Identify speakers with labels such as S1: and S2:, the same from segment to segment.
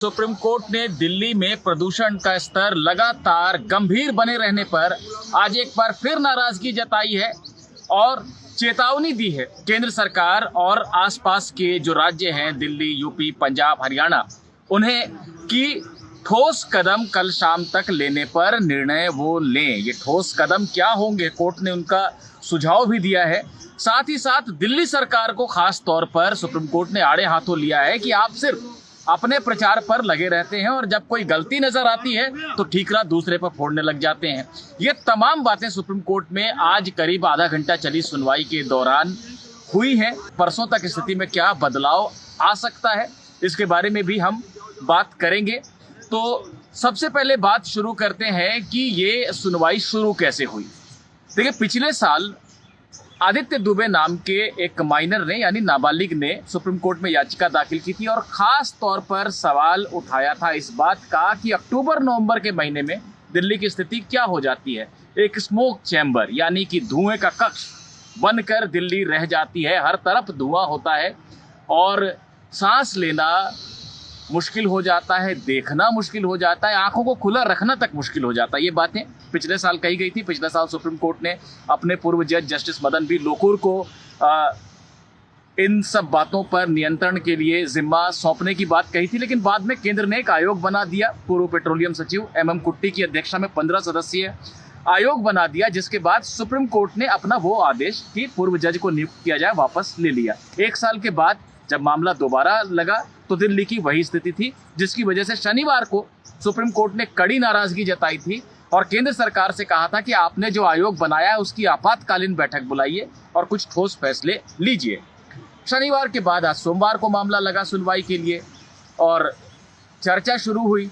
S1: Supreme court ने दिल्ली में प्रदूषण का स्तर लगातार गंभीर बने रहने पर आज एक बार फिर नाराजगी जताई है और चेतावनी दी है केंद्र सरकार और आसपास के जो राज्य हैं दिल्ली, यूपी, पंजाब, हरियाणा, उन्हें कि ठोस कदम कल शाम तक लेने पर निर्णय वो लें। ये ठोस कदम क्या होंगे, कोर्ट ने उनका सुझाव भी दिया है। साथ ही साथ दिल्ली सरकार को खास तौर पर सुप्रीम कोर्ट ने आड़े हाथों लिया है कि आप सिर्फ अपने प्रचार पर लगे रहते हैं और जब कोई गलती नजर आती है तो ठीकरा दूसरे पर फोड़ने लग जाते हैं। ये तमाम बातें सुप्रीम कोर्ट में आज करीब आधा घंटा चली सुनवाई के दौरान हुई हैं। परसों तक स्थिति में क्या बदलाव आ सकता है, इसके बारे में भी हम बात करेंगे। तो सबसे पहले बात शुरू करते हैं कि ये सुनवाई शुरू कैसे हुई। देखिए, पिछले साल आदित्य दुबे नाम के एक माइनर ने यानी नाबालिग ने सुप्रीम कोर्ट में याचिका दाखिल की थी और खास तौर पर सवाल उठाया था इस बात का कि अक्टूबर-नवंबर के महीने में दिल्ली की स्थिति क्या हो जाती है। एक स्मोक चैम्बर यानी कि धुएं का कक्ष बनकर दिल्ली रह जाती है। हर तरफ धुआं होता है और सांस लेना मुश्किल हो जाता है, देखना मुश्किल हो जाता है, आंखों को खुला रखना तक मुश्किल हो जाता है। ये बातें पिछले साल कही गई थी। पिछले साल सुप्रीम कोर्ट ने अपने पूर्व जज जस्टिस मदन बी लोकुर को इन सब बातों पर नियंत्रण के लिए जिम्मा सौंपने की बात कही थी, लेकिन बाद में केंद्र ने एक आयोग बना दिया। पूर्व पेट्रोलियम सचिव MM कुट्टी की अध्यक्षता में 15 सदस्यीय आयोग बना दिया, जिसके बाद सुप्रीम कोर्ट ने अपना वो आदेश कि पूर्व जज को नियुक्त किया जाए वापस ले लिया। एक साल के बाद जब मामला दोबारा लगा तो दिल्ली की वही स्थिति थी, जिसकी वजह से शनिवार को सुप्रीम कोर्ट ने कड़ी नाराजगी जताई थी और केंद्र सरकार से कहा था कि आपने जो आयोग बनाया है उसकी आपातकालीन बैठक बुलाइए और कुछ ठोस फैसले लीजिए। शनिवार के बाद आज सोमवार को मामला लगा सुनवाई के लिए और चर्चा शुरू हुई।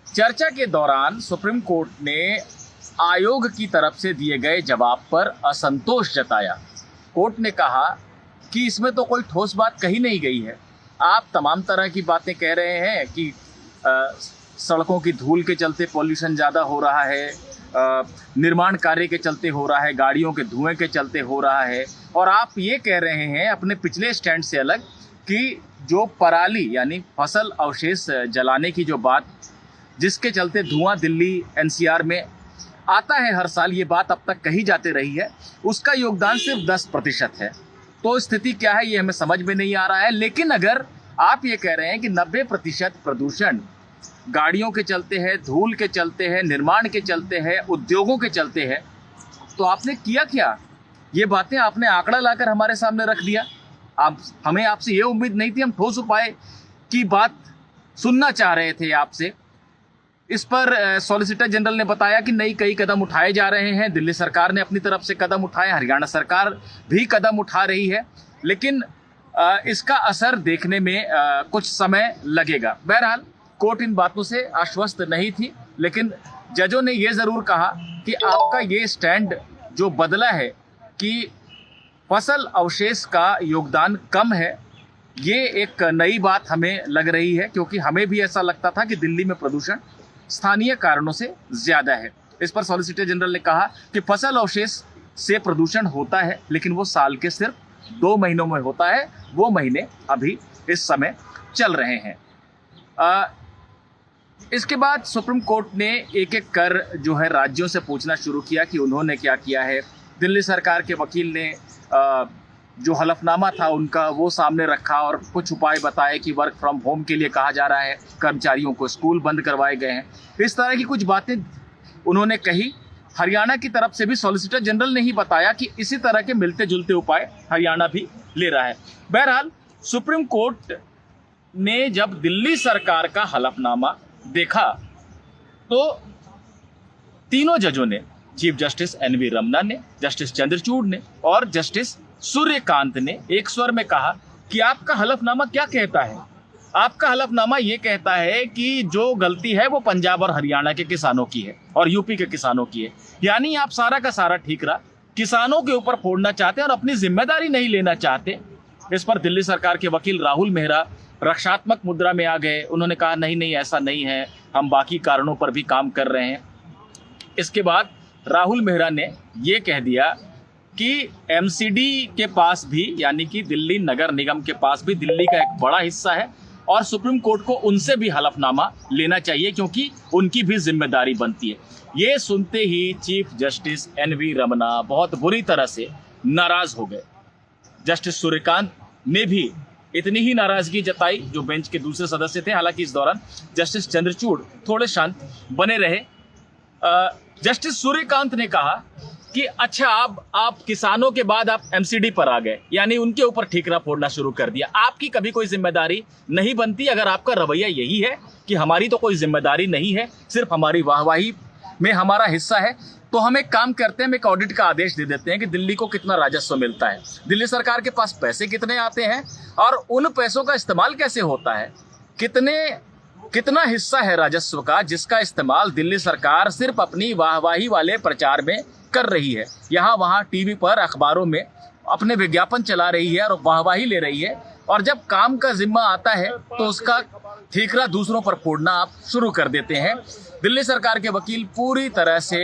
S1: चर्चा के दौरान सुप्रीम कोर्ट ने आयोग की तरफ से दिए गए जवाब पर असंतोष जताया। कोर्ट ने कहा कि इसमें तो कोई ठोस बात कही नहीं गई है। आप तमाम तरह की बातें कह रहे हैं कि सड़कों की धूल के चलते पॉल्यूशन ज़्यादा हो रहा है, निर्माण कार्य के चलते हो रहा है, गाड़ियों के धुएं के चलते हो रहा है, और आप ये कह रहे हैं अपने पिछले स्टैंड से अलग कि जो पराली यानी फसल अवशेष जलाने की जो बात, जिसके चलते धुआं दिल्ली NCR में आता है हर साल, ये बात अब तक कही जाती रही है, उसका योगदान सिर्फ 10% है। तो स्थिति क्या है ये हमें समझ में नहीं आ रहा है। लेकिन अगर आप ये कह रहे हैं कि 90% प्रदूषण गाड़ियों के चलते है, धूल के चलते है, निर्माण के चलते है, उद्योगों के चलते है, तो आपने किया क्या? ये बातें आपने आंकड़ा लाकर हमारे सामने रख दिया। हमें आपसे ये उम्मीद नहीं थी। हम ठोस उपाय की बात सुनना चाह रहे थे आपसे। इस पर सॉलिसिटर जनरल ने बताया कि कई कदम उठाए जा रहे हैं। दिल्ली सरकार ने अपनी तरफ से कदम उठाए, हरियाणा सरकार भी कदम उठा रही है, लेकिन इसका असर देखने में कुछ समय लगेगा। बहरहाल कोर्ट इन बातों से आश्वस्त नहीं थी, लेकिन जजों ने ये ज़रूर कहा कि आपका ये स्टैंड जो बदला है कि फसल अवशेष का योगदान कम है, ये एक नई बात हमें लग रही है, क्योंकि हमें भी ऐसा लगता था कि दिल्ली में प्रदूषण स्थानीय कारणों से ज्यादा है। इस पर सॉलिसिटर जनरल ने कहा कि फसल अवशेष से प्रदूषण होता है, लेकिन वो साल के सिर्फ 2 महीनों में होता है। वो महीने अभी इस समय चल रहे हैं। इसके बाद सुप्रीम कोर्ट ने एक एक कर जो है राज्यों से पूछना शुरू किया कि उन्होंने क्या किया है। दिल्ली सरकार के वकील ने जो हलफनामा था उनका वो सामने रखा और कुछ उपाय बताए कि वर्क फ्रॉम होम के लिए कहा जा रहा है, कर्मचारियों को स्कूल बंद करवाए गए हैं, इस तरह की कुछ बातें उन्होंने कही। हरियाणा की तरफ से भी सॉलिसिटर जनरल ने ही बताया कि इसी तरह के मिलते जुलते उपाय हरियाणा भी ले रहा है। बहरहाल सुप्रीम कोर्ट ने जब दिल्ली सरकार का हलफनामा देखा तो तीनों जजों ने, चीफ जस्टिस NV रमना ने, जस्टिस चंद्रचूड़ ने और जस्टिस सूर्यकांत ने एक स्वर में कहा कि आपका हलफनामा क्या कहता है। आपका हलफनामा ये कहता है कि जो गलती है वो पंजाब और हरियाणा के किसानों की है और यूपी के किसानों की है, यानी आप सारा का सारा ठीकरा किसानों के ऊपर फोड़ना चाहते हैं और अपनी जिम्मेदारी नहीं लेना चाहते। इस पर दिल्ली सरकार के वकील राहुल मेहरा रक्षात्मक मुद्रा में आ गए। उन्होंने कहा नहीं ऐसा नहीं है, हम बाकी कारणों पर भी काम कर रहे हैं। इसके बाद राहुल मेहरा ने ये कह दिया कि MCD के पास भी, यानी कि दिल्ली नगर निगम के पास भी दिल्ली का एक बड़ा हिस्सा है और सुप्रीम कोर्ट को उनसे भी हलफनामा लेना चाहिए, क्योंकि उनकी भी जिम्मेदारी बनती है। ये सुनते ही चीफ जस्टिस एनवी रमन्ना बहुत बुरी तरह से नाराज हो गए। जस्टिस सूर्यकांत ने भी इतनी ही नाराजगी जताई जो बेंच के दूसरे सदस्य थे। हालांकि इस दौरान जस्टिस चंद्रचूड़ थोड़े शांत बने रहे। जस्टिस सूर्यकांत ने कहा कि अच्छा, आप किसानों के बाद आप एमसीडी पर आ गए, यानी उनके ऊपर ठीकरा फोड़ना शुरू कर दिया। आपकी कभी कोई जिम्मेदारी नहीं बनती। अगर आपका रवैया यही है कि हमारी तो कोई जिम्मेदारी नहीं है, सिर्फ हमारी वाहवाही में हमारा हिस्सा है, तो हम एक काम करते हैं, हम एक ऑडिट का आदेश दे देते हैं कि दिल्ली को कितना राजस्व मिलता है, दिल्ली सरकार के पास पैसे कितने आते हैं और उन पैसों का इस्तेमाल कैसे होता है, कितना हिस्सा है राजस्व का जिसका इस्तेमाल दिल्ली सरकार सिर्फ अपनी वाहवाही वाले प्रचार में कर रही है। यहाँ वहाँ टीवी पर, अखबारों में अपने विज्ञापन चला रही है और वाहवाही ले रही है, और जब काम का जिम्मा आता है तो उसका ठीकरा दूसरों पर फोड़ना आप शुरू कर देते हैं। दिल्ली सरकार के वकील पूरी तरह से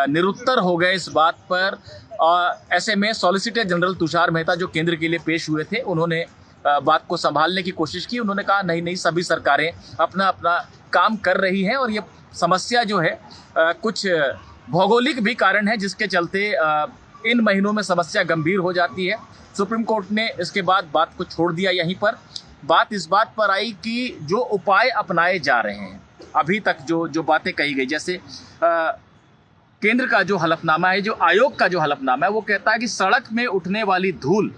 S1: निरुत्तर हो गए इस बात पर। ऐसे में सॉलिसिटर जनरल तुषार मेहता जो केंद्र के लिए पेश हुए थे, उन्होंने बात को संभालने की कोशिश की। उन्होंने कहा नहीं, सभी सरकारें अपना अपना काम कर रही हैं और ये समस्या जो है कुछ भौगोलिक भी कारण है जिसके चलते इन महीनों में समस्या गंभीर हो जाती है। सुप्रीम कोर्ट ने इसके बाद बात को छोड़ दिया। यहीं पर बात इस बात पर आई कि जो उपाय अपनाए जा रहे हैं अभी तक, जो बातें कही गई, जैसे केंद्र का जो हलफनामा है, जो आयोग का जो हलफनामा है, वो कहता है कि सड़क में उठने वाली धूल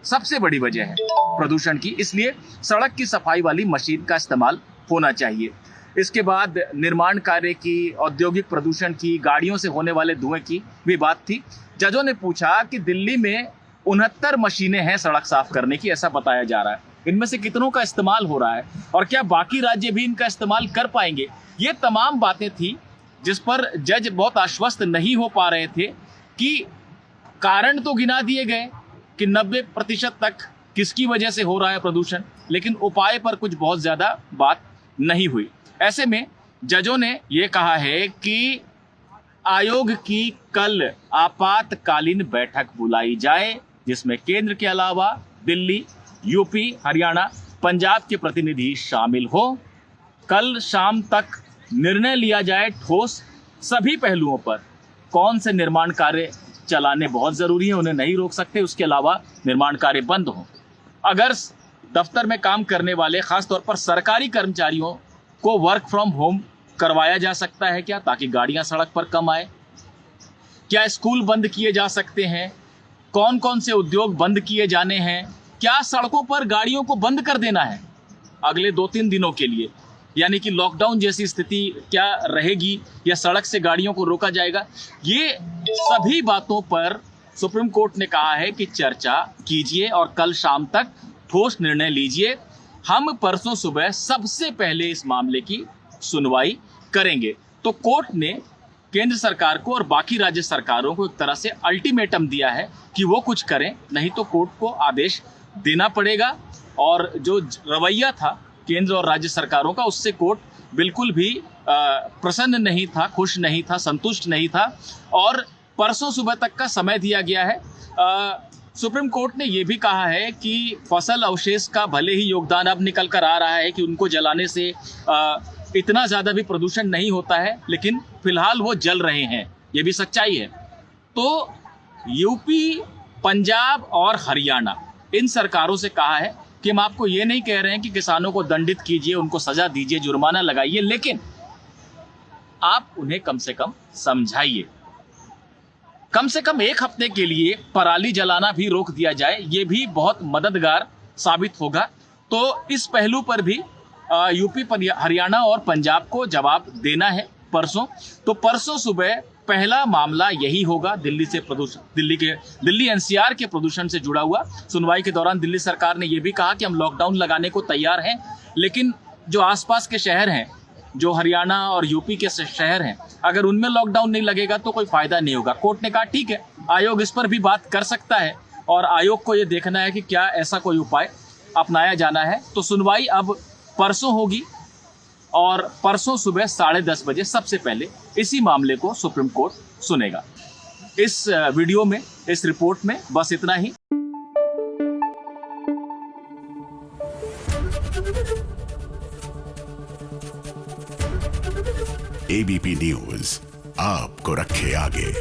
S1: सबसे बड़ी वजह है प्रदूषण की, इसलिए सड़क की सफाई वाली मशीन का इस्तेमाल होना चाहिए। इसके बाद निर्माण कार्य की, औद्योगिक प्रदूषण की, गाड़ियों से होने वाले धुएं की भी बात थी। जजों ने पूछा कि दिल्ली में 69 मशीनें हैं सड़क साफ करने की, ऐसा बताया जा रहा है, इनमें से कितनों का इस्तेमाल हो रहा है और क्या बाकी राज्य भी इनका इस्तेमाल कर पाएंगे। ये तमाम बातें थी जिस पर जज बहुत आश्वस्त नहीं हो पा रहे थे कि कारण तो गिना दिए गए कि 90% तक किसकी वजह से हो रहा है प्रदूषण, लेकिन उपाय पर कुछ बहुत ज़्यादा बात नहीं हुई। ऐसे में जजों ने ये कहा है कि आयोग की कल आपातकालीन बैठक बुलाई जाए, जिसमें केंद्र के अलावा दिल्ली, यूपी, हरियाणा, पंजाब के प्रतिनिधि शामिल हो। कल शाम तक निर्णय लिया जाए ठोस सभी पहलुओं पर। कौन से निर्माण कार्य चलाने बहुत ज़रूरी है, उन्हें नहीं रोक सकते, उसके अलावा निर्माण कार्य बंद हो। अगर दफ्तर में काम करने वाले, खासतौर पर सरकारी कर्मचारियों को वर्क फ्रॉम होम करवाया जा सकता है क्या, ताकि गाड़ियां सड़क पर कम आए? क्या स्कूल बंद किए जा सकते हैं? कौन कौन से उद्योग बंद किए जाने हैं? क्या सड़कों पर गाड़ियों को बंद कर देना है अगले 2-3 दिनों के लिए, यानी कि लॉकडाउन जैसी स्थिति क्या रहेगी, या सड़क से गाड़ियों को रोका जाएगा? ये सभी बातों पर सुप्रीम कोर्ट ने कहा है कि चर्चा कीजिए और कल शाम तक ठोस निर्णय लीजिए। हम परसों सुबह सबसे पहले इस मामले की सुनवाई करेंगे। तो कोर्ट ने केंद्र सरकार को और बाकी राज्य सरकारों को एक तरह से अल्टीमेटम दिया है कि वो कुछ करें, नहीं तो कोर्ट को आदेश देना पड़ेगा। और जो रवैया था केंद्र और राज्य सरकारों का, उससे कोर्ट बिल्कुल भी प्रसन्न नहीं था, खुश नहीं था, संतुष्ट नहीं था और परसों सुबह तक का समय दिया गया है। सुप्रीम कोर्ट ने यह भी कहा है कि फसल अवशेष का भले ही योगदान अब निकल कर आ रहा है कि उनको जलाने से इतना ज़्यादा भी प्रदूषण नहीं होता है, लेकिन फिलहाल वो जल रहे हैं, ये भी सच्चाई है। तो यूपी, पंजाब और हरियाणा, इन सरकारों से कहा है कि हम आपको ये नहीं कह रहे हैं कि किसानों को दंडित कीजिए, उनको सजा दीजिए, जुर्माना लगाइए, लेकिन आप उन्हें कम से कम समझाइए। कम से कम 1 हफ्ते के लिए पराली जलाना भी रोक दिया जाए, ये भी बहुत मददगार साबित होगा। तो इस पहलू पर भी यूपी, हरियाणा और पंजाब को जवाब देना है परसों। तो परसों सुबह पहला मामला यही होगा, दिल्ली से प्रदूषण, दिल्ली एनसीआर के प्रदूषण से जुड़ा हुआ। सुनवाई के दौरान दिल्ली सरकार ने यह भी कहा कि हम लॉकडाउन लगाने को तैयार हैं, लेकिन जो आसपास के शहर हैं, जो हरियाणा और यूपी के शहर हैं, अगर उनमें लॉकडाउन नहीं लगेगा तो कोई फायदा नहीं होगा। कोर्ट ने कहा ठीक है, आयोग इस पर भी बात कर सकता है और आयोग को ये देखना है कि क्या ऐसा कोई उपाय अपनाया जाना है। तो सुनवाई अब परसों होगी और परसों सुबह 10:30 बजे सबसे पहले इसी मामले को सुप्रीम कोर्ट सुनेगा। इस वीडियो में, इस रिपोर्ट में बस इतना ही।
S2: एबीपी न्यूज आपको रखे आगे।